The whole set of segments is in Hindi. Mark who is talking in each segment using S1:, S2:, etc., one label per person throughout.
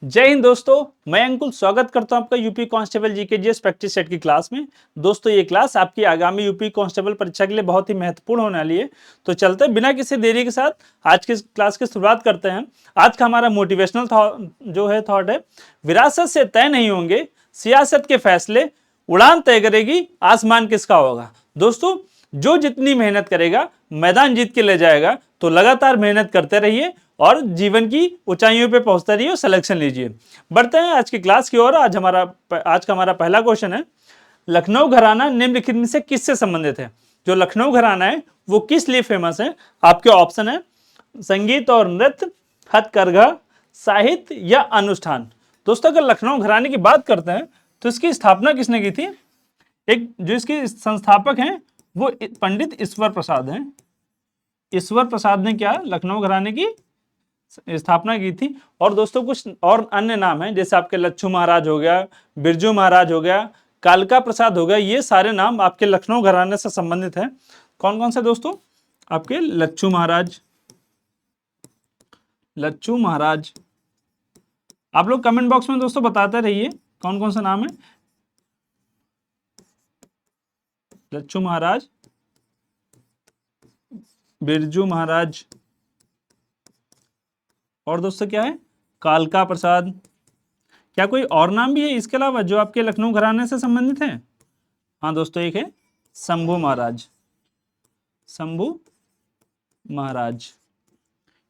S1: जय हिंद दोस्तों, मैं अंकुल स्वागत करता हूं आपका UP constable GKGS practice set की क्लास में। दोस्तों ये क्लास आपकी आगामी यूपी कांस्टेबल परीक्षा के लिए बहुत ही महत्वपूर्ण होने वाली है। तो चलते हैं बिना किसी देरी के साथ आज की क्लास की शुरुआत करते हैं। आज का हमारा मोटिवेशनल थॉट है, विरासत से तय नहीं होंगे सियासत के फैसले, उड़ान तय करेगी आसमान किसका होगा। दोस्तों जो जितनी मेहनत करेगा मैदान जीत के ले जाएगा, तो लगातार मेहनत करते रहिए और जीवन की ऊंचाइयों पे पहुंचते रहिए और सिलेक्शन लीजिए। बढ़ते हैं आज की क्लास की ओर। आज का हमारा पहला क्वेश्चन है, लखनऊ घराना निम्नलिखित में से किससे संबंधित है। जो लखनऊ घराना है वो किस लिए फेमस है। आपके ऑप्शन है संगीत और नृत्य, हथकरघा, साहित्य या अनुष्ठान। दोस्तों अगर लखनऊ घराने की बात करते हैं तो इसकी स्थापना किसने की थी। एक जो इसके संस्थापक हैं वो पंडित ईश्वर प्रसाद हैं। ईश्वर प्रसाद ने क्या लखनऊ घराने की स्थापना की थी। और दोस्तों कुछ और अन्य नाम हैं, जैसे आपके लच्छू महाराज हो गया, बिरजू महाराज हो गया, कालका प्रसाद हो गया। ये सारे नाम आपके लखनऊ घराने से संबंधित हैं। कौन कौन से दोस्तों, आपके लच्छू महाराज, लच्छू महाराज। आप लोग कमेंट बॉक्स में दोस्तों बताते रहिए कौन कौन सा नाम है। लच्छू महाराज, बिरजू महाराज, और दोस्तों क्या है, कालका प्रसाद। क्या कोई और नाम भी है इसके अलावा जो आपके लखनऊ घराने से संबंधित है। हाँ दोस्तों, एक है शंभू महाराज, शंभू महाराज।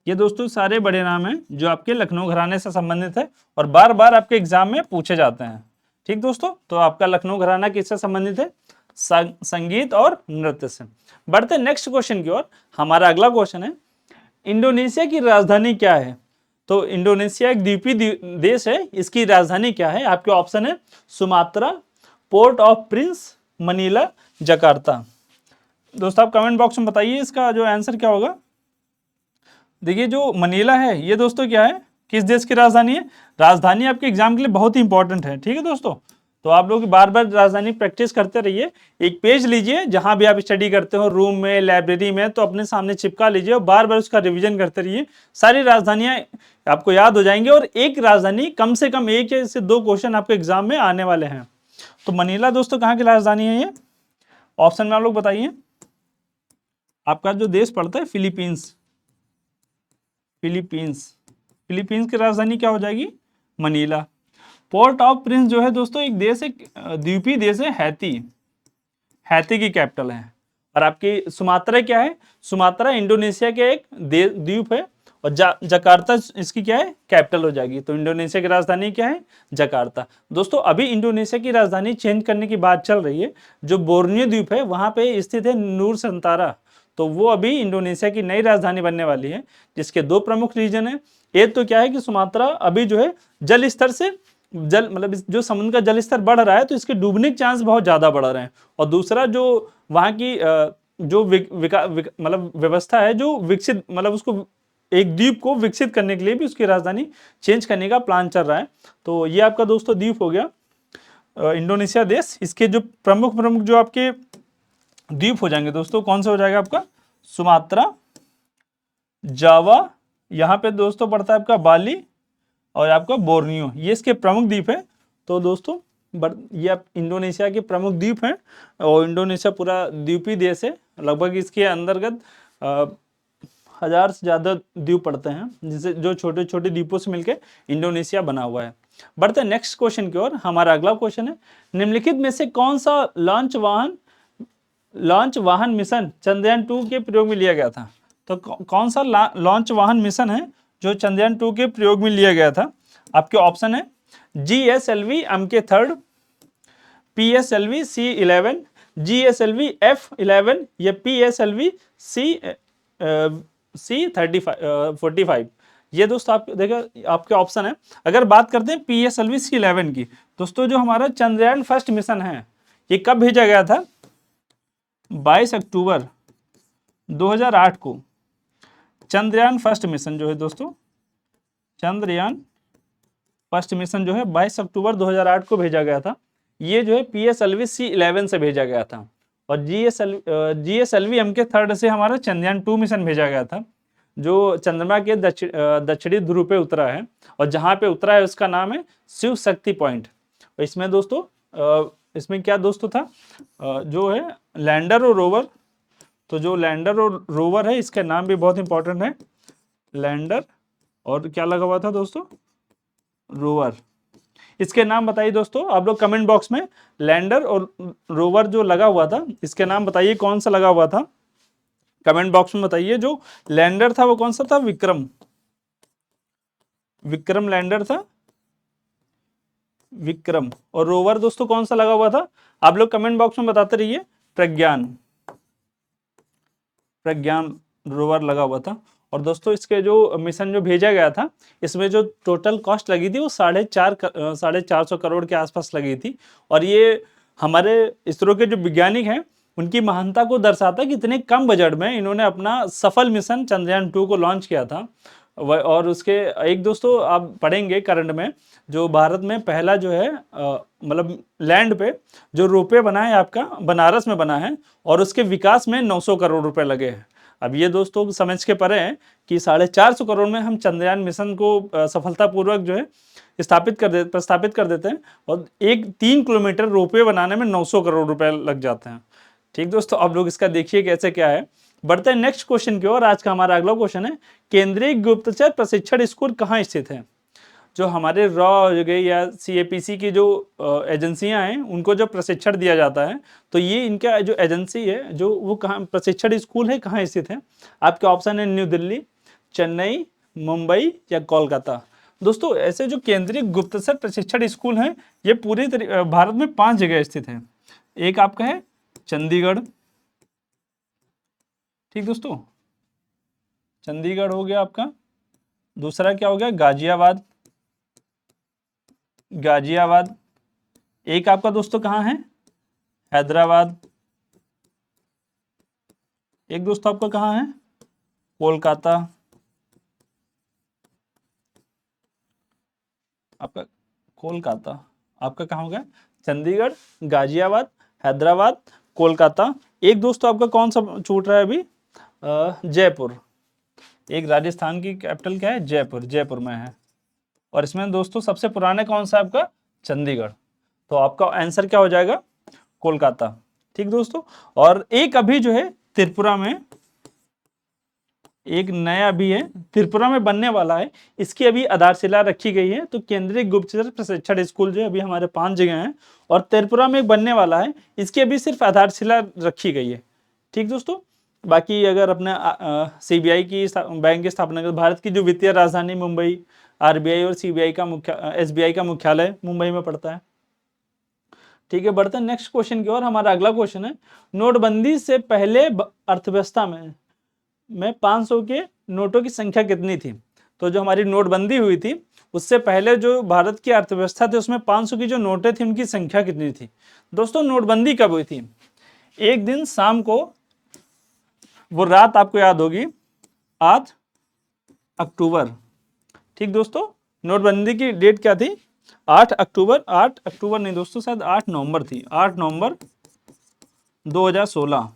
S1: ये दोस्तों सारे बड़े नाम हैं जो आपके लखनऊ घराने से संबंधित है और बार बार आपके एग्जाम में पूछे जाते हैं। ठीक दोस्तों, तो आपका लखनऊ घराना किससे संबंधित है, संगीत और नृत्य से। बढ़ते नेक्स्ट क्वेश्चन की ओर। हमारा अगला क्वेश्चन है, इंडोनेशिया की राजधानी क्या है। तो इंडोनेशिया एक द्वीपीय देश है, इसकी राजधानी क्या है। आपके ऑप्शन है Sumatra, port of Prince, Manila, Jakarta. दोस्तों आप कमेंट बॉक्स में बताइए इसका जो आंसर क्या होगा। देखिए जो मनीला है ये दोस्तों क्या है, किस देश की राजधानी है। राजधानी आपके एग्जाम के लिए बहुत ही इंपॉर्टेंट है। ठीक है दोस्तों, तो आप लोग बार बार राजधानी प्रैक्टिस करते रहिए। एक पेज लीजिए जहां भी आप स्टडी करते हो, रूम में, लाइब्रेरी में, तो अपने सामने चिपका लीजिए और बार बार उसका रिवीजन करते रहिए। सारी राजधानियां आपको याद हो जाएंगी और एक राजधानी कम से कम एक से दो क्वेश्चन आपके एग्जाम में आने वाले हैं। तो मनीला दोस्तों कहाँ की राजधानी है ये, ऑप्शन में आप लोग बताइए। आपका जो देश पड़ता है फिलीपींस, फिलीपींस, फिलीपींस की राजधानी क्या हो जाएगी, मनीला। पोर्ट ऑफ प्रिंस जो है दोस्तों एक देश, एक द्वीपीय देश है, हैती, हैती की कैपिटल है। और आपकी सुमात्रा क्या है, सुमात्रा इंडोनेशिया के एक द्वीप है और जकार्ता इसकी क्या है, कैपिटल हो जाएगी। तो इंडोनेशिया की राजधानी क्या है, जकार्ता। दोस्तों अभी इंडोनेशिया की राजधानी चेंज करने की बात चल रही है। जो बोर्नियो द्वीप है वहां पे स्थित है नूरसंतारा, तो वो अभी इंडोनेशिया की नई राजधानी बनने वाली है, जिसके दो प्रमुख रीजन है। एक तो क्या है कि सुमात्रा अभी जो है जल स्तर से मतलब जो समुद्र का जल स्तर बढ़ रहा है तो इसके डूबने के चांस बहुत ज्यादा बढ़ रहे हैं। और दूसरा जो वहां की जो मतलब व्यवस्था है जो विकसित, मतलब उसको एक द्वीप को विकसित करने के लिए भी उसकी राजधानी चेंज करने का प्लान चल रहा है। तो ये आपका दोस्तों द्वीप हो गया इंडोनेशिया देश। इसके जो प्रमुख जो आपके द्वीप हो जाएंगे दोस्तों, कौन सा हो जाएगा आपका, सुमात्रा, जावा, यहाँ पे दोस्तों पड़ता है आपका बाली, और आपका बोर्नियो, ये इसके प्रमुख द्वीप है। तो दोस्तों ये आप इंडोनेशिया के प्रमुख द्वीप हैं और इंडोनेशिया पूरा द्वीपीय देश है। लगभग इसके अंतर्गत 1000 से ज़्यादा द्वीप पड़ते हैं, जिसे जो छोटे छोटे द्वीपों से मिलकर इंडोनेशिया बना हुआ है। बढ़ते हैं नेक्स्ट क्वेश्चन की ओर। हमारा अगला क्वेश्चन है, निम्नलिखित में से कौन सा लॉन्च वाहन मिशन चंद्रयान 2 के प्रयोग में लिया गया था। तो कौन सा लॉन्च वाहन मिशन है जो चंद्रयान 2 के प्रयोग में लिया गया था। आपके ऑप्शन है GSLV MK3, PSLV C11, GSLV F11 या PSLV C45। ये दोस्तों आप देखो आपके ऑप्शन है। अगर बात करते हैं PSLV C11 की, दोस्तों जो हमारा चंद्रयान फर्स्ट मिशन है ये कब भेजा गया था, 22 अक्टूबर 2008 को। चंद्रयान फर्स्ट मिशन जो है दोस्तों, चंद्रयान फर्स्ट मिशन जो है 22 अक्टूबर 2008 को भेजा गया था। ये जो है PSLV C11 से भेजा गया था और GSLV MK3 से हमारा चंद्रयान 2 मिशन भेजा गया था। जो चंद्रमा के दक्षिणी ध्रुव पे उतरा है, और जहां पे उतरा है उसका नाम है शिव शक्ति पॉइंट। इसमें दोस्तों इसमें क्या दोस्तों था, जो है लैंडर और रोवर। तो जो लैंडर और रोवर है इसका नाम भी बहुत इंपॉर्टेंट है, लैंडर और क्या लगा हुआ था दोस्तों, रोवर। इसके नाम बताइए दोस्तों, आप लोग कमेंट बॉक्स में लैंडर और रोवर जो लगा हुआ था इसके नाम बताइए कौन सा लगा हुआ था, कमेंट बॉक्स में बताइए। जो लैंडर था वो कौन सा था, विक्रम, विक्रम लैंडर था, विक्रम। और रोवर दोस्तों कौन सा लगा हुआ था, आप लोग कमेंट बॉक्स में बताते रहिए, प्रज्ञान, प्रज्ञान रोवर लगा हुआ था। और दोस्तों इसके जो मिशन जो भेजा गया था, इसमें जो टोटल कॉस्ट लगी थी वो 450 करोड़ के आसपास लगी थी। और ये हमारे इसरो के जो वैज्ञानिक हैं उनकी महानता को दर्शाता है कि इतने कम बजट में इन्होंने अपना सफल मिशन चंद्रयान 2 को लॉन्च किया था। और उसके एक दोस्तों आप पढ़ेंगे करंट में, जो भारत में पहला जो है मतलब लैंड पे जो रोपवे बना है आपका बनारस में बना है, और उसके विकास में 900 करोड़ रुपए लगे हैं। अब ये दोस्तों समझ के परे हैं कि 450 करोड़ में हम चंद्रयान मिशन को सफलतापूर्वक जो है प्रस्थापित कर देते हैं, और 3 किलोमीटर रोपवे बनाने में 900 करोड़ रुपए लग जाते हैं। ठीक दोस्तों, आप लोग इसका देखिए कैसे क्या है। बढ़ते हैं नेक्स्ट क्वेश्चन की ओर। आज का हमारा अगला क्वेश्चन है, केंद्रीय गुप्तचर प्रशिक्षण स्कूल कहाँ स्थित है। जो हमारे रॉ हो गए या CAPC की जो एजेंसियां हैं उनको जो प्रशिक्षण दिया जाता है, तो ये इनका जो एजेंसी है जो वो कहाँ प्रशिक्षण स्कूल है, कहाँ स्थित है। आपके ऑप्शन है न्यू दिल्ली, चेन्नई, मुंबई या कोलकाता। दोस्तों ऐसे जो केंद्रीय गुप्तचर प्रशिक्षण स्कूल हैं ये पूरी भारत में 5 जगह स्थित है। एक आपका है चंडीगढ़, ठीक दोस्तों, चंडीगढ़ हो गया आपका। दूसरा क्या हो गया, गाजियाबाद, गाजियाबाद। एक आपका दोस्तों कहाँ है, हैदराबाद। एक दोस्तों आपका कहाँ है, कोलकाता। आपका कोलकाता, आपका कहाँ हो गया, चंडीगढ़, गाजियाबाद, हैदराबाद, कोलकाता। एक दोस्तों आपका कौन सा छूट रहा है अभी, जयपुर। एक राजस्थान की कैपिटल क्या है, जयपुर, जयपुर में है। और इसमें दोस्तों सबसे पुराने कौन सा आपका, चंडीगढ़। तो आपका आंसर क्या हो जाएगा, कोलकाता। ठीक दोस्तों, और एक अभी जो है त्रिपुरा में एक नया भी है, त्रिपुरा में बनने वाला है, इसकी अभी आधारशिला रखी गई है। तो केंद्रीय गुप्तचर प्रशिक्षण स्कूल जो अभी हमारे 5 जगह हैं, और त्रिपुरा में बनने वाला है, इसकी अभी सिर्फ आधारशिला रखी गई है। ठीक दोस्तों, बाकी अगर अपने CBI की बैंक की स्थापना कर, भारत की जो वित्तीय राजधानी मुंबई, RBI और CBI का SBI का मुख्यालय मुंबई में पड़ता है। ठीक है, बढ़ते हैं नेक्स्ट क्वेश्चन की ओर। हमारा अगला क्वेश्चन है, नोटबंदी से पहले अर्थव्यवस्था में 500 के नोटों की संख्या कितनी थी। तो जो हमारी नोटबंदी हुई थी उससे पहले जो भारत की अर्थव्यवस्था थी उसमें 500 की जो नोटें थी उनकी संख्या कितनी थी। दोस्तों नोटबंदी कब हुई थी, एक दिन शाम को, वो रात आपको याद होगी, 8 अक्टूबर। ठीक दोस्तों, नोटबंदी की डेट क्या थी, 8 अक्टूबर। 8 अक्टूबर नहीं दोस्तों, शायद 8 नवंबर थी, 8 नवंबर 2016।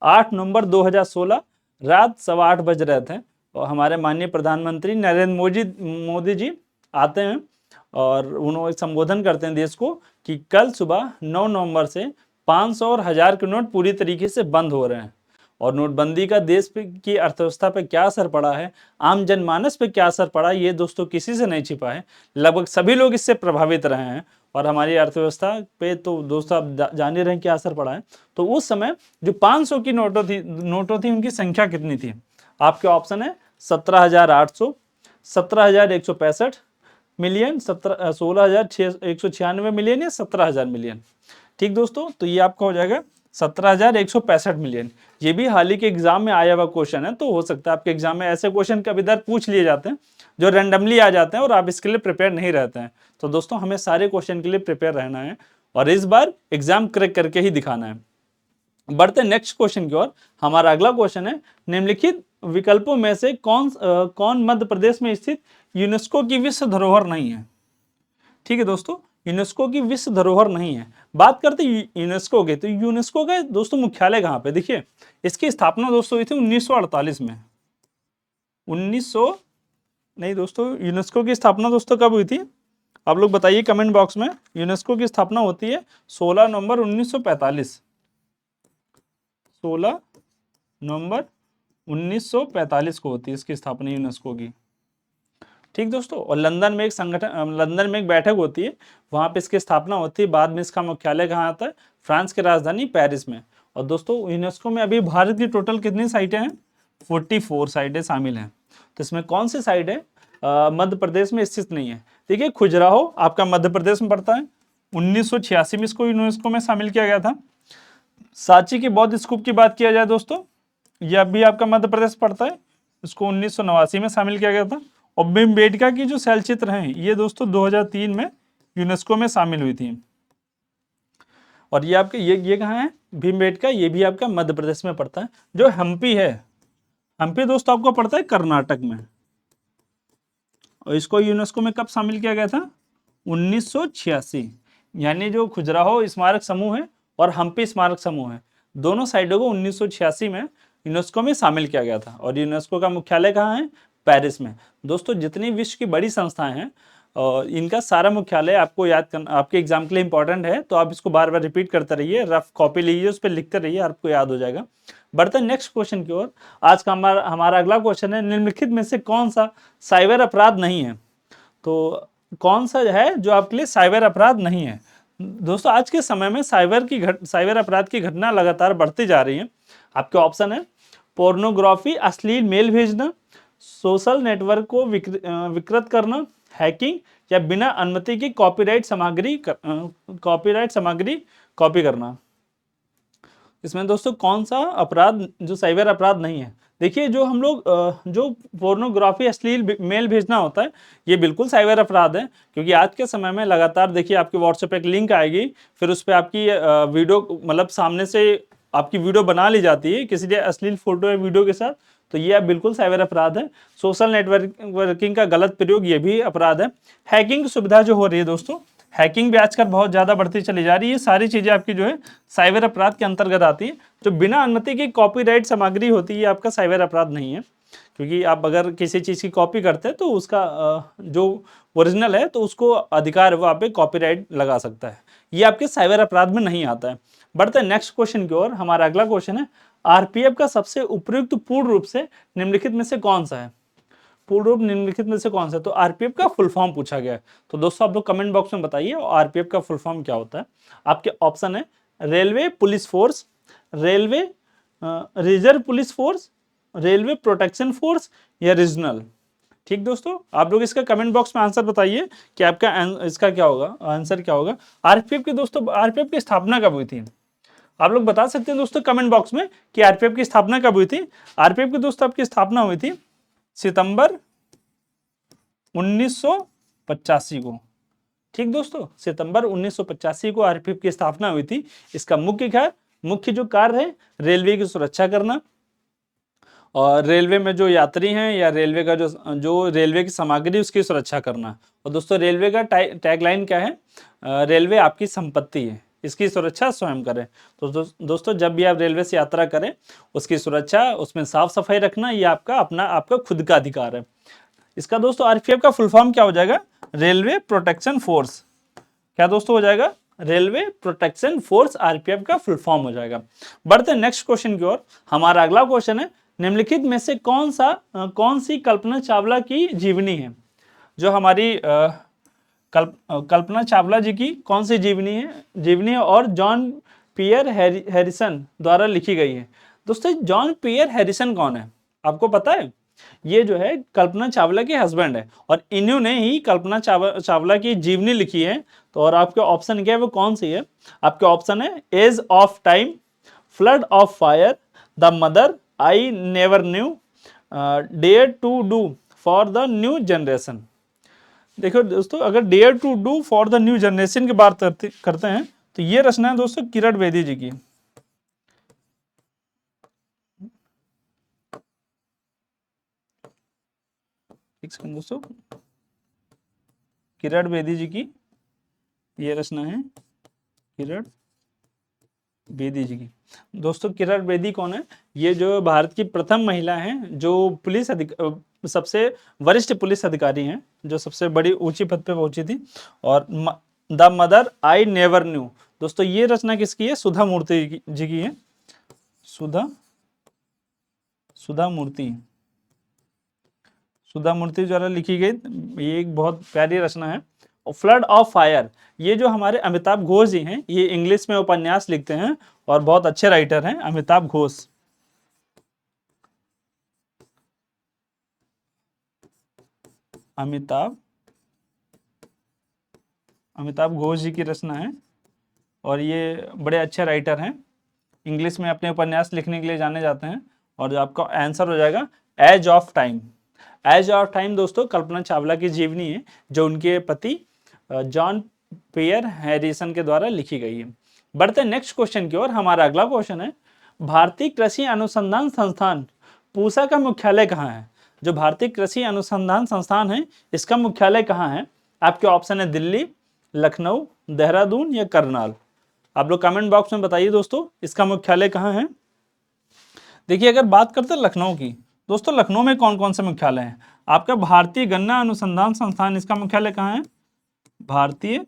S1: 8 नवंबर 2016 रात 8:15 बज रहे थे, और हमारे माननीय प्रधानमंत्री नरेंद्र मोदी जी आते हैं और उन्होंने संबोधन करते हैं देश को कि कल सुबह 9 नवंबर से 500 और 1000 के नोट पूरी तरीके से बंद हो रहे हैं। और नोटबंदी का देश की अर्थव्यवस्था पे क्या असर पड़ा है, आम जनमानस पे क्या असर पड़ा है, ये दोस्तों किसी से नहीं छिपा है। लगभग सभी लोग इससे प्रभावित रहे हैं, और हमारी अर्थव्यवस्था पे तो दोस्तों आप जान ही रहे हैं क्या असर पड़ा है। तो उस समय जो 500 की नोटों थी उनकी संख्या कितनी थी। आपके ऑप्शन है 17,800, 17,165 मिलियन, 16,196 मिलियन या 17,000 मिलियन। ठीक दोस्तों, तो ये आपका हो जाएगा 17,165 मिलियन। ये भी हाल ही के एग्जाम में आया हुआ क्वेश्चन है, तो हो सकता है आपके एग्जाम में ऐसे क्वेश्चन कभी इधर पूछ लिए जाते हैं जो रैंडमली आ जाते हैं और आप इसके लिए प्रिपेयर नहीं रहते हैं। तो दोस्तों हमें सारे क्वेश्चन के लिए प्रिपेयर रहना है और इस बार एग्जाम क्रैक करके ही दिखाना है। बढ़ते नेक्स्ट क्वेश्चन की ओर। हमारा अगला क्वेश्चन है, निम्नलिखित विकल्पों में से कौन मध्य प्रदेश में स्थित यूनेस्को की विश्व धरोहर नहीं है। ठीक है दोस्तों, यूनेस्को की विश्व धरोहर नहीं है। बात करते यूनेस्को के, तो यूनेस्को का दोस्तों मुख्यालय कहाँ पे, देखिए इसकी स्थापना दोस्तों हुई थी 1948 में। 1900 नहीं दोस्तों, यूनेस्को की स्थापना दोस्तों कब हुई थी? आप लोग बताइए कमेंट बॉक्स में। यूनेस्को की स्थापना होती है 16 नवंबर 1945। 16 नवंबर 1945 को होती है इसकी स्थापना यूनेस्को की। ठीक दोस्तों, और लंदन में एक संगठन, लंदन में एक बैठक होती है, वहां पे इसकी स्थापना होती है। बाद में इसका मुख्यालय कहाँ आता है? फ्रांस की राजधानी पेरिस में। और दोस्तों यूनेस्को में अभी भारत की टोटल कितनी साइटें हैं? 44 साइटें शामिल हैं। तो इसमें कौन सी साइट है मध्य प्रदेश में स्थित नहीं है? देखिए खजुराहो आपका मध्य प्रदेश में पड़ता है, 1986 में इसको यूनेस्को में शामिल किया गया था। सांची के बौद्ध स्तूप की बात किया जाए दोस्तों, यह भी आपका मध्य प्रदेश पड़ता है, इसको 1989 में शामिल किया गया था। और भीमबेटका की जो शैलचित्र हैं ये दोस्तों 2003 में यूनेस्को में शामिल हुई थी। और ये आपके ये कहाँ है भीमबेटका? ये भी आपका मध्य प्रदेश में पड़ता है। जो हम्पी है, हम्पी दोस्तों आपको पड़ता है कर्नाटक में, और इसको यूनेस्को में कब शामिल किया गया था? 1986। यानी जो खजुराहो स्मारक समूह है और हम्पी स्मारक समूह है, दोनों साइडों को 1986 में यूनेस्को में शामिल किया गया था। और यूनेस्को का मुख्यालय कहाँ है? पेरिस में। दोस्तों जितनी विश्व की बड़ी संस्थाएं हैं और इनका सारा मुख्यालय आपको याद करना, आपके एग्जाम के लिए इंपॉर्टेंट है, तो आप इसको बार बार रिपीट करते रहिए, रफ कॉपी लीजिए, उस पर लिखते रहिए, आपको याद हो जाएगा। बढ़ते नेक्स्ट क्वेश्चन की ओर। आज का हमारा अगला क्वेश्चन है, निम्नलिखित में से कौन सा साइबर अपराध नहीं है? तो कौन सा है जो आपके लिए साइबर अपराध नहीं है? दोस्तों आज के समय में साइबर अपराध की घटना लगातार बढ़ती जा रही है। आपके ऑप्शन है पोर्नोग्राफी, अश्लील मेल भेजना, सोशल नेटवर्क को विकृत करना, हैकिंग, या बिना अनुमति की कॉपीराइट सामग्री कॉपी करना। इसमें दोस्तों कौन सा अपराध जो साइबर अपराध नहीं है? देखिए जो हम लोग जो पोर्नोग्राफी, अश्लील मेल भेजना होता है, ये बिल्कुल साइबर अपराध है। क्योंकि आज के समय में लगातार देखिए आपके व्हाट्सएप पे एक लिंक आएगी, फिर उस पर आपकी वीडियो, मतलब सामने से आपकी वीडियो बना ली जाती है किसी अश्लील फोटो या वीडियो के साथ, तो ये बिल्कुल साइबर अपराध है। सोशल नेटवर्किंग का गलत प्रयोग, ये भी अपराध है। हैकिंग की सुविधा जो हो रही है दोस्तों, हैकिंग भी आजकल बहुत ज़्यादा बढ़ती चली जा रही है। सारी चीज़ें आपकी जो है साइबर अपराध के अंतर्गत आती है। जो बिना अनुमति की कॉपीराइट सामग्री होती है आपका साइबर अपराध नहीं है। क्योंकि आप अगर किसी चीज़ की कॉपी करते हैं तो उसका जो ओरिजिनल है तो उसको अधिकार है, वो आप पे कॉपीराइट लगा सकता है। ये आपके साइबर अपराध में नहीं आता है। बढ़ते हैं नेक्स्ट क्वेश्चन की ओर। हमारा अगला क्वेश्चन है, आरपीएफ का सबसे उपयुक्त पूर्ण रूप से निम्नलिखित में से कौन सा है? पूर्ण रूप निम्नलिखित में से कौन सा है? तो आरपीएफ का फुल फॉर्म पूछा गया है। तो दोस्तों आप लोग कमेंट बॉक्स में बताइए आरपीएफ का फुल फॉर्म क्या होता है। आपके ऑप्शन है railway police force, railway reserve police force, railway protection force, या रीजनल। ठीक दोस्तों, आप लोग इसका कमेंट बॉक्स में आंसर बताइए कि आपका इसका क्या होगा, आंसर क्या होगा। आरपीएफ की दोस्तों, आरपीएफ की स्थापना कब हुई थी? आप लोग बता सकते हैं दोस्तों कमेंट बॉक्स में कि आरपीएफ की स्थापना कब हुई थी। आरपीएफ की दोस्तों आपकी स्थापना हुई थी सितंबर 1985 को। ठीक दोस्तों, सितंबर 1985 को आरपीएफ की स्थापना हुई थी। इसका मुख्य जो कार्य है रेलवे की सुरक्षा करना, और रेलवे में जो यात्री हैं या रेलवे का जो रेलवे की सामग्री उसकी सुरक्षा करना। और दोस्तों रेलवे का टैगलाइन क्या है? रेलवे आपकी संपत्ति है, इसकी सुरक्षा स्वयं करें। तो दोस्तों जब भी आप रेलवे से यात्रा करें, उसकी सुरक्षा, उसमें साफ सफाई रखना, ये आपका खुद का अधिकार है। इसका दोस्तों आरपीएफ का फुल फॉर्म क्या हो जाएगा? Railway protection force. क्या दोस्तों हो जाएगा? रेलवे प्रोटेक्शन फोर्स आरपीएफ का फुल फॉर्म हो जाएगा। बढ़ते हैं नेक्स्ट क्वेश्चन की ओर। हमारा अगला क्वेश्चन है, निम्नलिखित में से कौन सी कल्पना चावला की जीवनी है? जो हमारी कल्पना चावला जी की कौन सी जीवनी है और जॉन पियर हैरिसन द्वारा लिखी गई है? दोस्तों जॉन पियर हैरिसन कौन है? आपको पता है? ये जो है कल्पना चावला के हस्बैंड है, और इन्होंने ही कल्पना चावला की जीवनी लिखी है। तो और आपके ऑप्शन क्या है, वो कौन सी है? आपके ऑप्शन है age of time, flood of fire, the mother, I never knew, dare to do for the new generation. देखो दोस्तों, अगर dare to do for the new generation की बात करते हैं तो ये रचना है दोस्तों किरण बेदी जी की। दोस्तों किरण बेदी जी की ये रचना है, किरण बेदी जी की। दोस्तों किरण बेदी कौन है? ये जो भारत की प्रथम महिला हैं जो सबसे वरिष्ठ पुलिस अधिकारी हैं, जो सबसे बड़ी ऊंची पद पे पहुंची थी। और the mother I never new, दोस्तों ये रचना किसकी है? सुधा मूर्ति जी की है। सुधा मूर्ति द्वारा लिखी गई ये एक बहुत प्यारी रचना है। और फ्लड ऑफ फायर, ये जो हमारे अमिताभ घोष जी हैं, ये इंग्लिश में उपन्यास लिखते हैं और बहुत अच्छे राइटर हैं अमिताभ घोष। अमिताभ घोष जी की रचना है और ये बड़े अच्छे राइटर हैं, इंग्लिश में अपने उपन्यास लिखने के लिए जाने जाते हैं। और जो आपका आंसर हो जाएगा age of time. Age of time दोस्तों कल्पना चावला की जीवनी है, जो उनके पति जॉन पियर हैरिसन के द्वारा लिखी गई है। बढ़ते नेक्स्ट क्वेश्चन की ओर। हमारा अगला क्वेश्चन है, भारतीय कृषि अनुसंधान संस्थान पूसा का मुख्यालय कहाँ है? जो भारतीय कृषि अनुसंधान संस्थान है, इसका मुख्यालय कहाँ है? आपके ऑप्शन है दिल्ली, लखनऊ, देहरादून या करनाल। आप लोग कमेंट बॉक्स में बताइए दोस्तों, इसका मुख्यालय कहाँ है? देखिए, अगर बात करते हैं लखनऊ की, दोस्तों लखनऊ में कौन कौन से मुख्यालय हैं? आपका भारतीय गन्ना अनुसंधान संस्थान, इसका मुख्यालय कहाँ है? भारतीय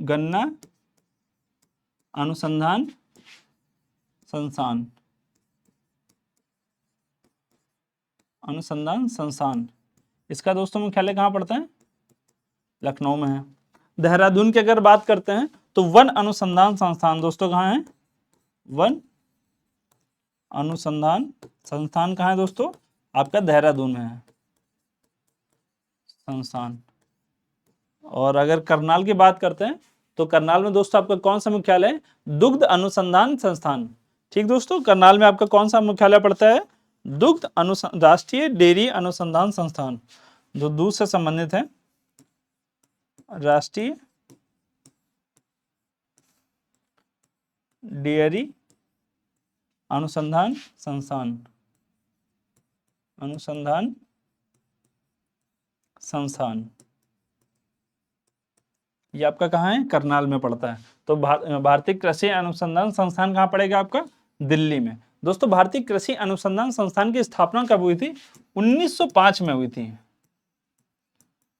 S1: गन्ना अनुसंधान संस्थान, इसका दोस्तों मुख्यालय कहाँ पड़ता है? लखनऊ में है। देहरादून की अगर बात करते हैं तो वन अनुसंधान संस्थान दोस्तों कहाँ है? वन अनुसंधान संस्थान कहाँ है दोस्तों? आपका देहरादून में है संस्थान। और अगर करनाल की बात करते हैं तो करनाल में दोस्तों आपका कौन सा मुख्यालय है? दुग्ध अनुसंधान संस्थान। ठीक दोस्तों, करनाल में आपका कौन सा मुख्यालय पड़ता है? राष्ट्रीय डेयरी अनुसंधान संस्थान, जो दूध से संबंधित है। राष्ट्रीय डेयरी अनुसंधान संस्थान ये आपका कहाँ है? करनाल में पड़ता है। तो भारतीय कृषि अनुसंधान संस्थान कहाँ पड़ेगा? आपका दिल्ली में। दोस्तों भारतीय कृषि अनुसंधान संस्थान की स्थापना कब हुई थी? 1905 में हुई थी।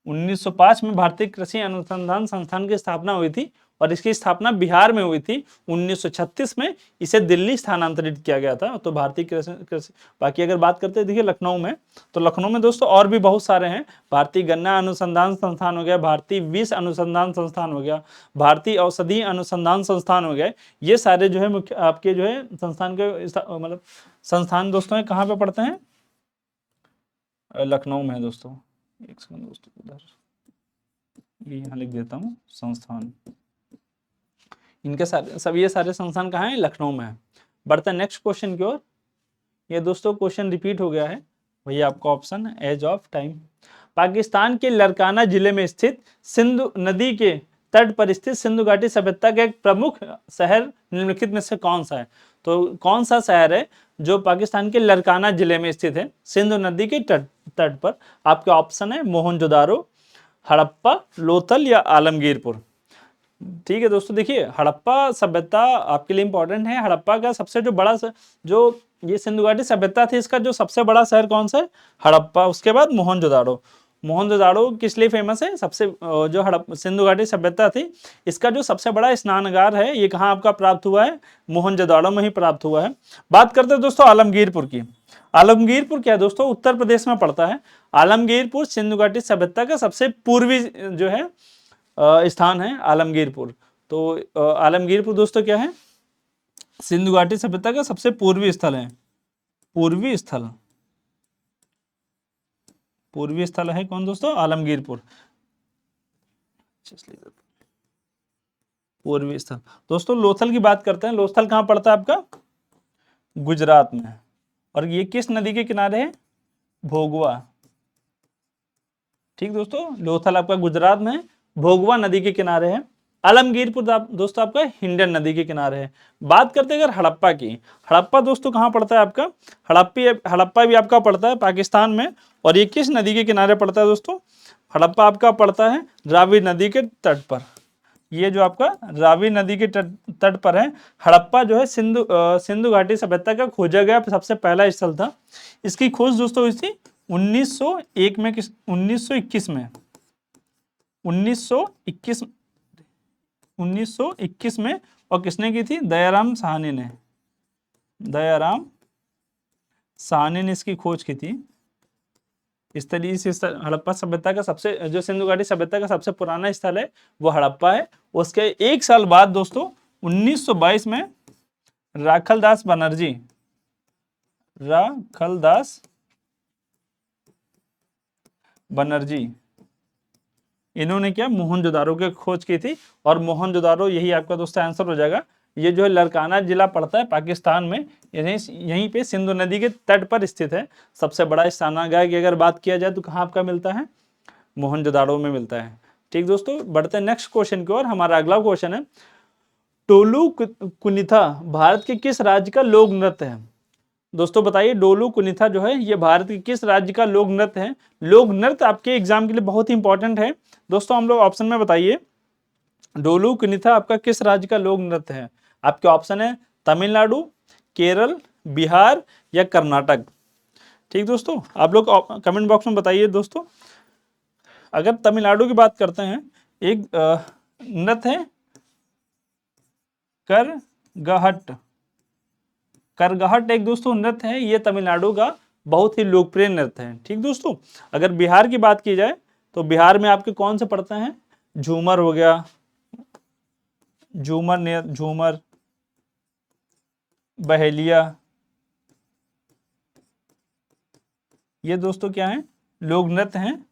S1: 1905 में भारतीय कृषि अनुसंधान संस्थान की स्थापना हुई थी और इसकी स्थापना बिहार में हुई थी। 1936 में इसे दिल्ली स्थानांतरित किया गया था। तो भारतीय कृषि बाकी अगर बात करते हैं देखिए लखनऊ में, तो लखनऊ में दोस्तों और भी बहुत सारे हैं। भारतीय गन्ना अनुसंधान संस्थान हो गया, भारतीय विष अनुसंधान संस्थान हो गया, भारतीय औषधि अनुसंधान संस्थान हो गए। ये सारे जो है मुख्य आपके जो है संस्थान के मतलब संस्थान दोस्तों कहाँ पे पढ़ते हैं? लखनऊ में है दोस्तों। एक सेकंड दोस्तों, उधर ये यहाँ लिख देता हूँ संस्थान। इनके सब ये सारे संस्थान कहाँ हैं? लखनऊ में है। बढ़ते हैं नेक्स्ट क्वेश्चन की ओर। ये दोस्तों क्वेश्चन रिपीट हो गया है, भैया आपका option age of time. Pakistan के लरकाना जिले में स्थित सिंधु नदी के तट पर स्थित सिंधु घाटी सभ्यता का एक प्रमुख शहर निम्नलिखित में से कौन सा है? तो कौन सा शहर है जो पाकिस्तान के लरकाना जिले में स्थित है, सिंधु नदी के तट पर? आपके ऑप्शन है मोहनजोदारो, हड़प्पा, लोथल या आलमगीरपुर। ठीक है दोस्तों, देखिए हड़प्पा सभ्यता आपके लिए इंपॉर्टेंट है। हड़प्पा का सबसे जो बड़ा जो ये सिंधु घाटी सभ्यता थी, इसका जो सबसे बड़ा शहर कौन सा है? हड़प्पा। उसके बाद मोहनजोदाड़ो। मोहनजोदाड़ो किस लिए फेमस है? सबसे जो सिंधु घाटी सभ्यता थी, इसका जो सबसे बड़ा स्नानगार है, ये कहाँ आपका प्राप्त हुआ है? मोहनजोदाड़ो में ही प्राप्त हुआ है। बात करते हैं दोस्तों आलमगीरपुर की। आलमगीरपुर क्या है दोस्तों? उत्तर प्रदेश में पड़ता है। आलमगीरपुर सिंधु घाटी सभ्यता का सबसे पूर्वी जो है स्थान है आलमगीरपुर। तो आलमगीरपुर दोस्तों क्या है? सिंधु घाटी सभ्यता का सबसे पूर्वी स्थल है। पूर्वी स्थल है कौन दोस्तों? आलमगीरपुर। पूर्वी स्थल। दोस्तों लोथल की बात करते हैं। लोथल कहाँ पड़ता है आपका? गुजरात में। और ये किस नदी के किनारे है? भोगवा। ठीक दोस्तों, लोथल आपका गुजरात में है, भोगवा नदी के किनारे है। आलमगीरपुर दोस्तों आपका हिंडन नदी के किनारे है। बात करते हैं अगर हड़प्पा की। हड़प्पा दोस्तों कहाँ पड़ता है आपका? हड़प्पा भी आपका पड़ता है पाकिस्तान में। और ये किस नदी के किनारे पड़ता है दोस्तों? हड़प्पा आपका पड़ता है रावी नदी के तट पर। ये जो आपका रावी नदी के तट पर है। हड़प्पा जो है सिंधु घाटी सभ्यता का खोजा गया सबसे पहला स्थल था। इसकी खोज दोस्तों हुई थी 1901 में 1921 में 1921 1921 में। और किसने की थी? दयाराम साहनी ने। दयाराम साहनी ने इसकी खोज की थी। इस तरीके से हड़प्पा सभ्यता का सबसे जो सिंधु घाटी सभ्यता का सबसे पुराना स्थल है वो हड़प्पा है। उसके एक साल बाद दोस्तों 1922 में राखलदास बनर्जी इन्होंने क्या मोहनजोदारो की खोज की थी। और मोहनजोदारो यही आपका दोस्तों आंसर हो जाएगा। ये जो है लरकाना जिला पड़ता है पाकिस्तान में, यहीं पे सिंधु नदी के तट पर स्थित है। सबसे बड़ा स्नानागार की अगर बात किया जाए तो कहाँ आपका मिलता है? मोहनजोदारो में मिलता है। ठीक दोस्तों, बढ़ते हैं नेक्स्ट क्वेश्चन की ओर। हमारा अगला क्वेश्चन है, डोलू कुनिथा भारत के किस राज्य का लोक नृत्य है? दोस्तों बताइए, डोलू कुनिथा जो है ये भारत के किस राज्य का लोक नृत्य है? लोक नृत्य आपके एग्जाम के लिए बहुत ही इंपॉर्टेंट है दोस्तों। हम लोग ऑप्शन में बताइए, डोलू कुनिथा आपका किस राज्य का लोक नृत्य है? आपके ऑप्शन है तमिलनाडु, केरल, बिहार या कर्नाटक। ठीक दोस्तों, आप लोग कमेंट बॉक्स में बताइए दोस्तों। अगर तमिलनाडु की बात करते हैं, एक नृत्य है करगहट एक दोस्तों नृत्य है। ये तमिलनाडु का बहुत ही लोकप्रिय नृत्य है। ठीक दोस्तों, अगर बिहार की बात की जाए तो बिहार में आपके कौन से पड़ते हैं? झूमर हो गया, झूमर, बहेलिया, ये दोस्तों क्या है? लोक नृत्य हैं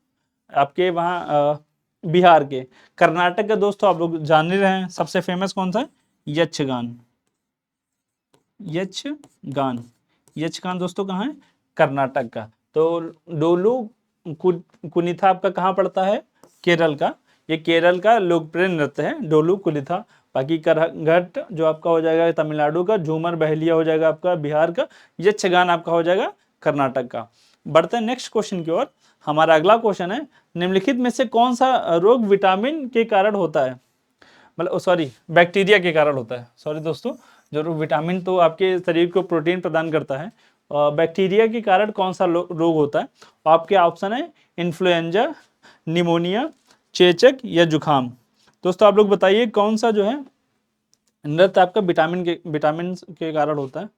S1: आपके वहाँ बिहार के। कर्नाटक का दोस्तों आप लोग जान ही रहे हैं, सबसे फेमस कौन सा है? यक्षगान दोस्तों कहाँ है? कर्नाटक का। तो डोलू कुनिथा आपका कहाँ पड़ता है? केरल का। ये केरल का लोकप्रिय नृत्य है डोलू कुनिथा। बाकी करघट जो आपका हो जाएगा तमिलनाडु का, झूमर बहेलिया हो जाएगा आपका बिहार का, यक्षगान आपका हो जाएगा कर्नाटक का। बढ़ते हैं नेक्स्ट क्वेश्चन की ओर। हमारा अगला क्वेश्चन है, निम्नलिखित में से कौन सा रोग विटामिन के कारण होता है? मतलब सॉरी, बैक्टीरिया के कारण होता है। सॉरी दोस्तों, जो विटामिन तो आपके शरीर को प्रोटीन प्रदान करता है, बैक्टीरिया के कारण कौन सा रोग होता है? आपके ऑप्शन है इन्फ्लुएंजा, निमोनिया, चेचक या जुखाम। दोस्तों आप लोग बताइए कौन सा जो है नृत्य आपका विटामिन के कारण होता है?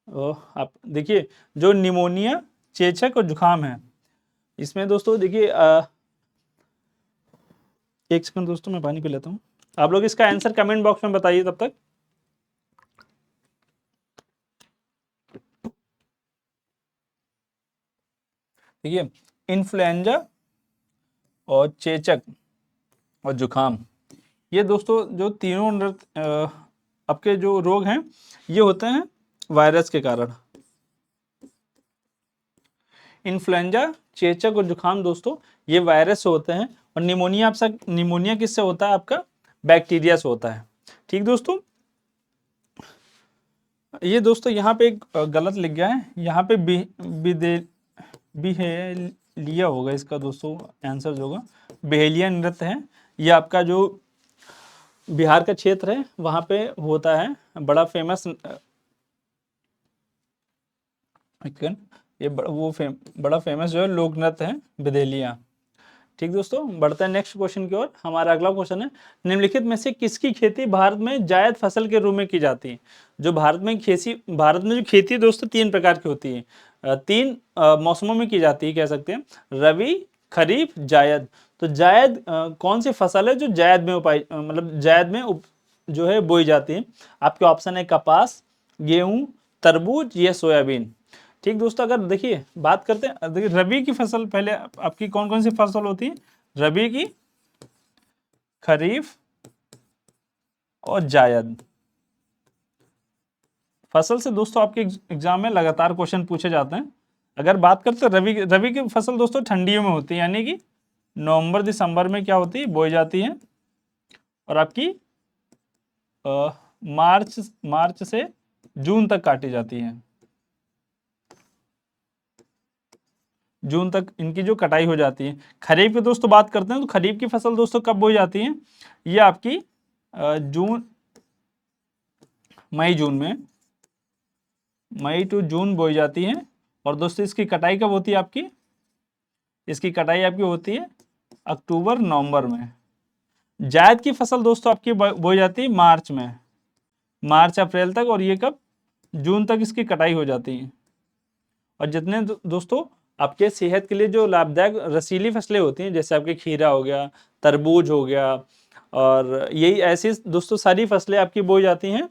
S1: आप देखिए, जो निमोनिया, चेचक और जुखाम है, इसमें दोस्तों देखिए एक सेकंड दोस्तों मैं पानी पी लेता हूँ। आप लोग इसका आंसर कमेंट बॉक्स में बताइए तब तक। देखिए, इन्फ्लुएंजा और चेचक और जुखाम, ये दोस्तों जो तीनों नृत्य आपके जो रोग हैं ये होते हैं वायरस के कारण। इन्फ्लुएंजा, चेचक और जुखाम दोस्तों ये वायरस से होते हैं। और निमोनिया किससे होता है? आपका बैक्टीरिया से होता है। ठीक दोस्तों, ये दोस्तों यहाँ पे एक गलत लिख गया है, यहाँ पे बिहेलिया होगा इसका दोस्तों आंसर जो होगा। बिहेलिया नृत्य है, ये आपका जो बिहार का क्षेत्र है वहाँ पे होता है, बड़ा फेमस। ये बड़ा फेमस जो है लोक नृत्य है बिहेलिया। ठीक दोस्तों, बढ़ते हैं नेक्स्ट क्वेश्चन की ओर। हमारा अगला क्वेश्चन है, निम्नलिखित में से किसकी खेती भारत में जायद फसल के रूप में की जाती है? जो भारत में जो खेती दोस्तों तीन प्रकार की होती है, तीन मौसमों में की जाती है कह सकते हैं, रबी, खरीफ, जायद। तो जायद कौन सी फसल है जो जायद में जो है बोई जाती है? आपके ऑप्शन है कपास, गेहूं, तरबूज या सोयाबीन। ठीक दोस्तों, अगर देखिए बात करते हैं, देखिए रबी की फसल पहले आपकी कौन कौन सी फसल होती है? रबी की, खरीफ और जायद। फसल से दोस्तों आपके एग्जाम में लगातार क्वेश्चन पूछे जाते हैं। अगर बात करते हैं रबी की फसल दोस्तों ठंडियों में होती है, यानी कि नवंबर दिसंबर में क्या होती है? बोई जाती है। और आपकी मार्च से जून तक काटी जाती है। जून तक इनकी जो कटाई हो जाती है। खरीफ की दोस्तों बात करते हैं तो खरीफ की फसल दोस्तों कब बोई जाती है, ये आपकी जून मई जून में, मई टू जून बोई जाती है। और दोस्तों इसकी कटाई कब होती है आपकी, इसकी कटाई आपकी होती है अक्टूबर नवंबर में। जायद की फसल दोस्तों आपकी बोई जाती है मार्च में, मार्च अप्रैल तक, और ये कब, जून तक इसकी कटाई हो जाती है। और जितने दोस्तों आपके सेहत के लिए जो लाभदायक रसीली फसलें होती हैं, जैसे आपके खीरा हो गया, तरबूज हो गया, और यही ऐसी दोस्तों सारी फसलें आपकी बोई जाती हैं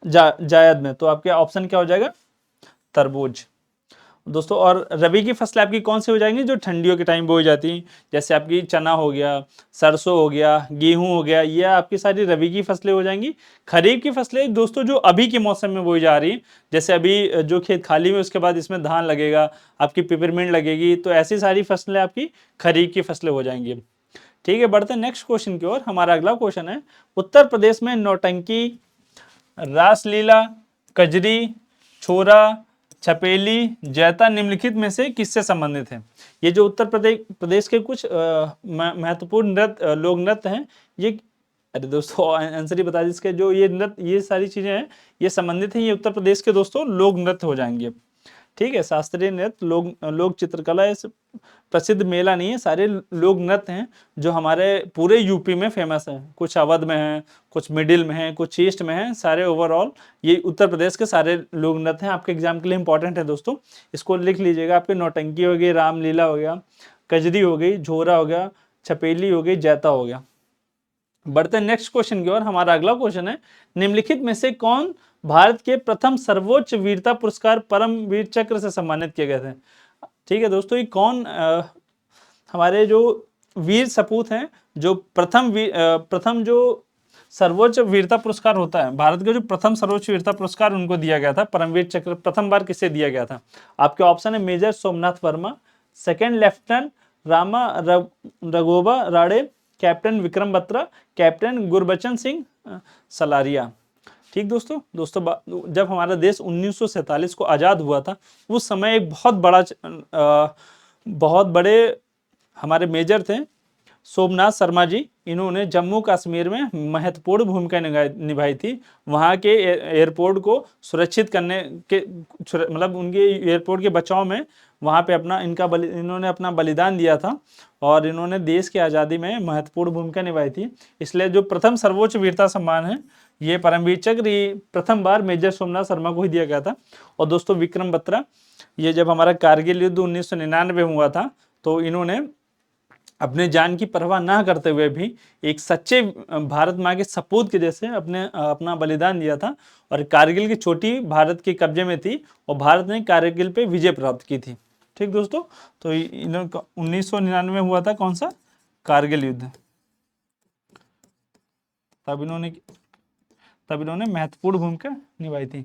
S1: जायद में। तो आपके ऑप्शन क्या हो जाएगा, तरबूज दोस्तों। और रबी की फसलें आपकी कौन सी हो जाएंगी, जो ठंडियों के टाइम बोई जाती हैं, जैसे आपकी चना हो गया, सरसों हो गया, गेहूं हो गया, ये आपकी सारी रबी की फसलें हो जाएंगी। खरीफ की फसलें दोस्तों जो अभी के मौसम में बोई जा रही हैं, जैसे अभी जो खेत खाली में उसके बाद इसमें धान लगेगा, आपकी पिपरमिंट लगेगी, तो ऐसी सारी फसलें आपकी खरीफ की फसलें हो जाएंगी। ठीक है, बढ़ते हैं नेक्स्ट क्वेश्चन की ओर। हमारा अगला क्वेश्चन है, उत्तर प्रदेश में नौटंकी, रासलीला, कजरी, छोरा, छपेली, जैता निम्नलिखित में से किससे संबंधित है। ये जो उत्तर प्रदेश के कुछ महत्वपूर्ण नृत्य, लोक नृत्य हैं, ये, अरे दोस्तों आंसर ही बता दीजिए इसके, जो ये नृत्य, ये सारी चीजें हैं, ये संबंधित हैं, ये उत्तर प्रदेश के दोस्तों लोक नृत्य हो जाएंगे। ठीक है, शास्त्रीय नृत्य, लोक चित्रकला, प्रसिद्ध मेला नहीं है, सारे लोक नृत्य हैं जो हमारे पूरे यूपी में फेमस हैं। कुछ अवध में है, कुछ मिडिल में है, कुछ ईस्ट में है, सारे ओवरऑल ये उत्तर प्रदेश के सारे लोक नृत्य हैं। आपके एग्जाम के लिए इंपॉर्टेंट है दोस्तों, इसको लिख लीजिएगा। आपके नौटंकी हो गई, रामलीला हो गया, कजरी हो गई, झोरा हो गया, छपेली हो गई, जैता हो गया। बढ़ते नेक्स्ट क्वेश्चन की ओर। हमारा अगला क्वेश्चन है, निम्नलिखित में से कौन भारत के प्रथम सर्वोच्च वीरता पुरस्कार परमवीर चक्र से सम्मानित किए गए थे। ठीक है दोस्तों, ये कौन हमारे जो वीर सपूत हैं, जो प्रथम जो सर्वोच्च वीरता पुरस्कार होता है, भारत का जो प्रथम सर्वोच्च वीरता पुरस्कार उनको दिया गया था, परमवीर चक्र प्रथम बार किसे दिया गया था। आपके ऑप्शन है major Somnath Verma, second lieutenant Rama Raghoba Rane, captain Vikram Batra, captain Gurbachan Singh Salaria. ठीक दोस्तों, जब हमारा देश 1947 को आज़ाद हुआ था, उस समय एक बहुत बड़े हमारे मेजर थे सोमनाथ शर्मा जी। इन्होंने जम्मू कश्मीर में महत्वपूर्ण भूमिका निभाई थी। वहाँ के एयरपोर्ट को सुरक्षित करने के, मतलब उनके एयरपोर्ट के बचाव में वहाँ पे इन्होंने अपना बलिदान दिया था, और इन्होंने देश की आज़ादी में महत्वपूर्ण भूमिका निभाई थी। इसलिए जो प्रथम सर्वोच्च वीरता सम्मान है, ये परमवीर चक्र प्रथम बार मेजर सोमनाथ शर्मा को ही दिया गया था। और दोस्तों विक्रम बत्रा, ये जब हमारा कारगिल युद्ध 1999 में हुआ था, तो इन्होंने अपने जान की परवाह ना करते हुए भी एक सच्चे भारत माँ के सपूत के जैसे अपना बलिदान दिया था, और कारगिल की चोटी भारत के कब्जे में थी, और भारत ने कारगिल पे विजय प्राप्त की थी। ठीक दोस्तों, तो इन्होंने 1999 में हुआ था कौन सा, कारगिल युद्ध, तब इन्होंने महत्वपूर्ण भूमिका निभाई थी।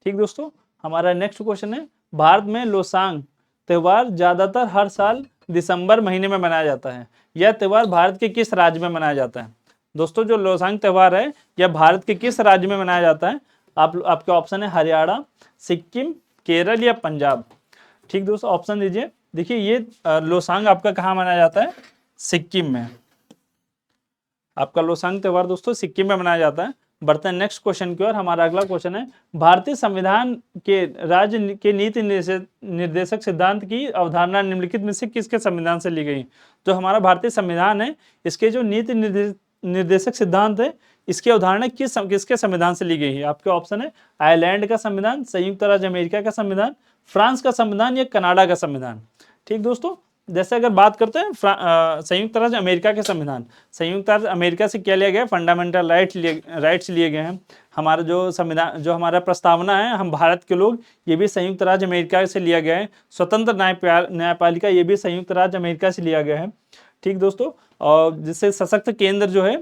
S1: ठीक दोस्तों, हमारा नेक्स्ट क्वेश्चन है, भारत में लोसांग त्यौहार ज्यादातर हर साल दिसंबर महीने में मनाया जाता है। यह त्यौहार भारत के किस राज्य में मनाया जाता है। दोस्तों जो लोसांग त्यौहार है, यह भारत के किस राज्य में मनाया जाता है। आपके ऑप्शन है हरियाणा, सिक्किम, केरल या पंजाब। ठीक दोस्तों, ऑप्शन दीजिए। देखिए ये लोसांग आपका कहाँ मनाया जाता है, सिक्किम में। आपका लोसांग त्यौहार दोस्तों सिक्किम में मनाया जाता है। बढ़ते हैं नेक्स्ट क्वेश्चन की ओर। हमारा अगला क्वेश्चन है, भारतीय संविधान के राज्य के नीति निर्देशक सिद्धांत की अवधारणा निम्नलिखित में से किसके संविधान से ली गई। जो हमारा भारतीय संविधान है, इसके जो नीति निर्देशक सिद्धांत है, इसकी अवधारणा किसके संविधान से ली गई है। आपके ऑप्शन है आयरलैंड का संविधान, संयुक्त राज्य अमेरिका का संविधान, फ्रांस का संविधान या कनाडा का संविधान। ठीक दोस्तों, जैसे अगर बात करते हैं संयुक्त राज्य अमेरिका के संविधान, संयुक्त राज्य अमेरिका से क्या लिया गया, फंडामेंटल राइट्स लिए गए हैं। हमारा जो संविधान, जो हमारा प्रस्तावना है, हम भारत के लोग, ये भी संयुक्त राज्य अमेरिका से लिया गया है। स्वतंत्र न्यायपालिका, ये भी संयुक्त राज्य अमेरिका से लिया गया है। ठीक दोस्तों, और जिससे सशक्त केंद्र जो है,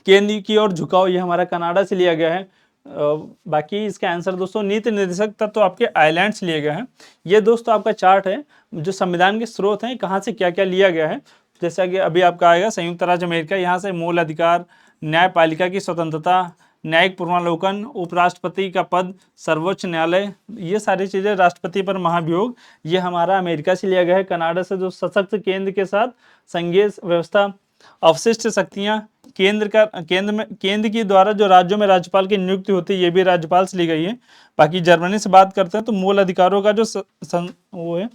S1: केंद्र की ओर झुकाव, ये हमारा कनाडा से लिया गया है। बाकी इसका आंसर दोस्तों नीति निर्देशक तत्व आपके आइलैंड से लिए गए हैं। ये दोस्तों आपका चार्ट है, जो संविधान के स्रोत हैं, कहाँ से क्या क्या लिया गया है। जैसा कि अभी आपका आएगा संयुक्त राज्य अमेरिका, यहाँ से मूल अधिकार, न्यायपालिका की स्वतंत्रता, न्यायिक पुनरावलोकन, उपराष्ट्रपति का पद, सर्वोच्च न्यायालय, ये सारी चीज़ें, राष्ट्रपति पर महाभियोग, ये हमारा अमेरिका से लिया गया है। कनाडा से जो सशक्त केंद्र के साथ संघीय व्यवस्था, अवशिष्ट शक्तियाँ, केंद्र की द्वारा जो राज्यों में राज्यपाल की नियुक्ति होती है, ये भी राज्यपाल से ली गई है। बाकी जर्मनी से बात करते हैं तो मूल अधिकारों का जो वो है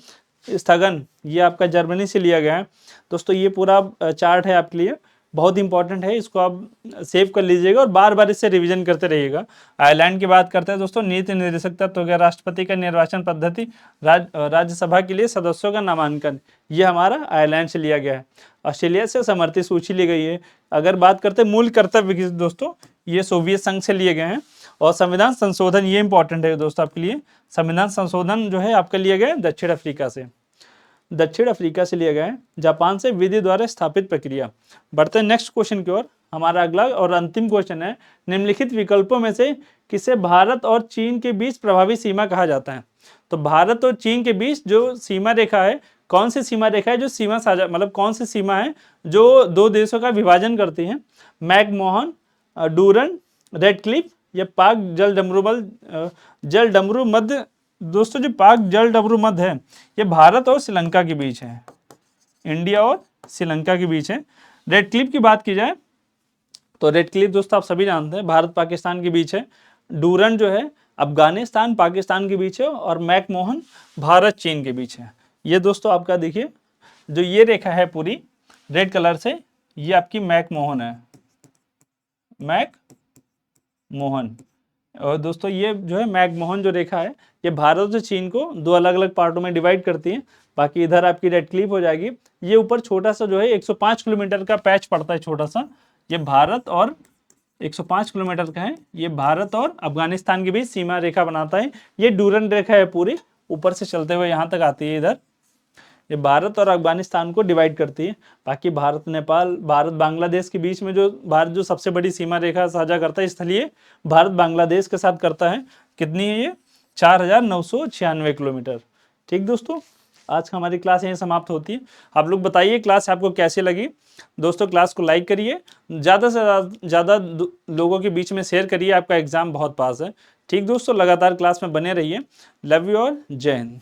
S1: स्थगन, ये आपका जर्मनी से लिया गया है। दोस्तों ये पूरा चार्ट है आपके लिए, बहुत इंपॉर्टेंट है, इसको आप सेव कर लीजिएगा और बार बार इससे रिवीजन करते रहिएगा। आयरलैंड की बात करते हैं दोस्तों, नीति निर्देशक तत्व हो गया, राष्ट्रपति का निर्वाचन पद्धति, राज्यसभा के लिए सदस्यों का नामांकन, ये हमारा आयरलैंड से लिया गया है। ऑस्ट्रेलिया से समर्थित सूची ली गई है। अगर बात करते हैं मूल कर्तव्य की दोस्तों, ये सोवियत संघ से लिए गए हैं। और संविधान संशोधन, ये इंपॉर्टेंट है दोस्तों आपके लिए, संविधान संशोधन जो है आपका लिया गया है दक्षिण अफ्रीका से लिया गया है। जापान से विधि द्वारा स्थापित प्रक्रिया। बढ़ते हैं नेक्स्ट क्वेश्चन की ओर। हमारा अगला और अंतिम क्वेश्चन है, निम्नलिखित विकल्पों में से किसे भारत और चीन के बीच प्रभावी सीमा कहा जाता है? तो भारत और चीन के बीच जो सीमा रेखा है, कौन सी सीमा रेखा है जो सीमा साझा, मतलब कौन सी सीमा है जो दो देशों का विभाजन करती है? मैकमोहन, डूरन, रेड क्लिफ या पाक जल डमरू मध्य। दोस्तों जो पाक जल डमरू मध्य है, ये भारत और श्रीलंका के बीच है, इंडिया और श्रीलंका के बीच है। रेड क्लिफ की बात की जाए तो रेड क्लिफ दोस्तों आप सभी जानते हैं भारत पाकिस्तान के बीच है। डूरन जो है अफगानिस्तान पाकिस्तान के बीच है और मैकमोहन भारत चीन के बीच है। ये दोस्तों आपका देखिए जो ये रेखा है पूरी रेड कलर से, ये आपकी मैकमोहन है, मैकमोहन। और दोस्तों ये जो है मैकमोहन जो रेखा है, ये भारत और चीन को दो अलग अलग पार्टों में डिवाइड करती है। बाकी इधर आपकी रेड क्लिफ हो जाएगी। ये ऊपर छोटा सा जो है 105 किलोमीटर का पैच पड़ता है छोटा सा, ये भारत और 105 किलोमीटर का है, ये भारत और अफगानिस्तान के बीच सीमा रेखा बनाता है। ये डूरन रेखा है पूरी, ऊपर से चलते हुए यहाँ तक आती है इधर, ये भारत और अफगानिस्तान को डिवाइड करती है। बाकी भारत नेपाल, भारत बांग्लादेश के बीच में जो भारत जो सबसे बड़ी सीमा रेखा साझा करता है स्थलीय, भारत बांग्लादेश के साथ करता है। कितनी है ये? 4996 किलोमीटर। ठीक दोस्तों, आज का हमारी क्लास यहीं समाप्त होती है। आप लोग बताइए क्लास आपको कैसी लगी। दोस्तों क्लास को लाइक करिए, ज़्यादा से ज़्यादा लोगों के बीच में शेयर करिए, आपका एग्जाम बहुत पास है। ठीक दोस्तों, लगातार क्लास में बने रहिए। लव यू और जय हिंद।